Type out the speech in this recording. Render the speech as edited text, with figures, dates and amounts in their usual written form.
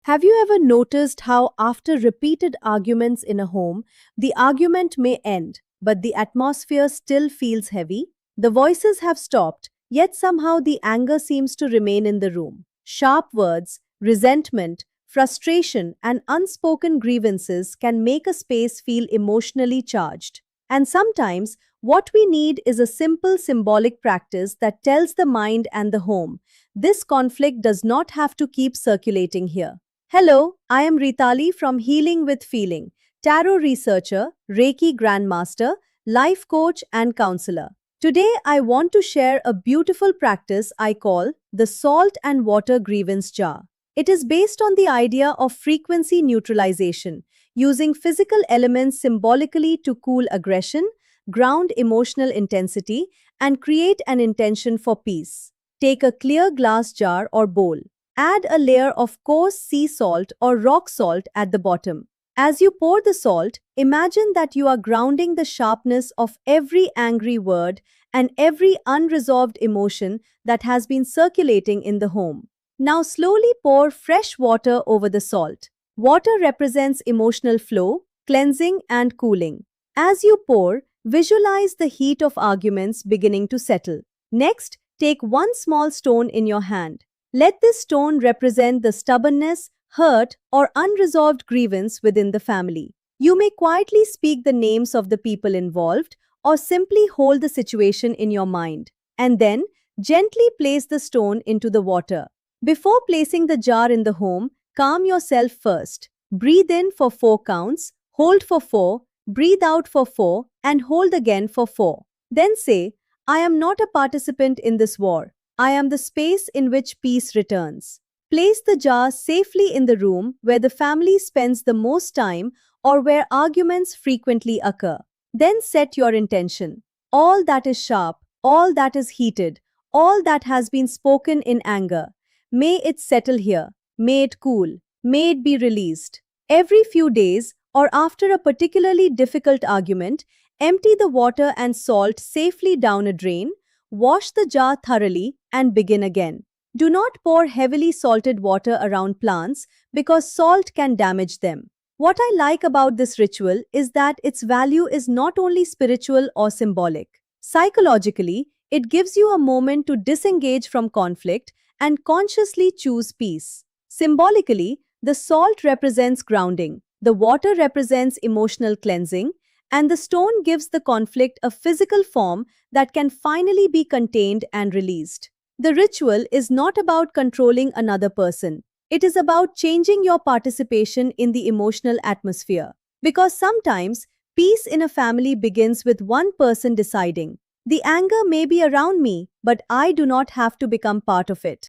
Have you ever noticed how, after repeated arguments in a home, the argument may end, but the atmosphere still feels heavy? The voices have stopped, yet somehow the anger seems to remain in the room. Sharp words, resentment, frustration, and unspoken grievances can make a space feel emotionally charged. And sometimes, what we need is a simple symbolic practice that tells the mind and the home, this conflict does not have to keep circulating here. Hello, I am Ritali from Healing with Feeling, tarot researcher, Reiki grandmaster, life coach, and counselor. Today, I want to share a beautiful practice I call the salt and water grievance jar. It is based on the idea of frequency neutralization, using physical elements symbolically to cool aggression, ground emotional intensity, and create an intention for peace. Take a clear glass jar or bowl. Add a layer of coarse sea salt or rock salt at the bottom. As you pour the salt, imagine that you are grounding the sharpness of every angry word and every unresolved emotion that has been circulating in the home. Now slowly pour fresh water over the salt. Water represents emotional flow, cleansing, and cooling. As you pour, visualize the heat of arguments beginning to settle. Next, take one small stone in your hand. Let this stone represent the stubbornness, hurt, or unresolved grievance within the family. You may quietly speak the names of the people involved or simply hold the situation in your mind, and then gently place the stone into the water. Before placing the jar in the home, calm yourself first. Breathe in for 4 counts, hold for 4, breathe out for 4, and hold again for 4. Then say, I am not a participant in this war. I am the space in which peace returns. Place the jar safely in the room where the family spends the most time or where arguments frequently occur. Then set your intention. All that is sharp, all that is heated, all that has been spoken in anger. May it settle here. May it cool. May it be released. Every few days or after a particularly difficult argument, empty the water and salt safely down a drain. Wash the jar thoroughly and begin again. Do not pour heavily salted water around plants because salt can damage them. What I like about this ritual is that its value is not only spiritual or symbolic. Psychologically, it gives you a moment to disengage from conflict and consciously choose peace. Symbolically, the salt represents grounding, the water represents emotional cleansing, and the stone gives the conflict a physical form that can finally be contained and released. The ritual is not about controlling another person. It is about changing your participation in the emotional atmosphere. Because sometimes, peace in a family begins with one person deciding, the anger may be around me, but I do not have to become part of it.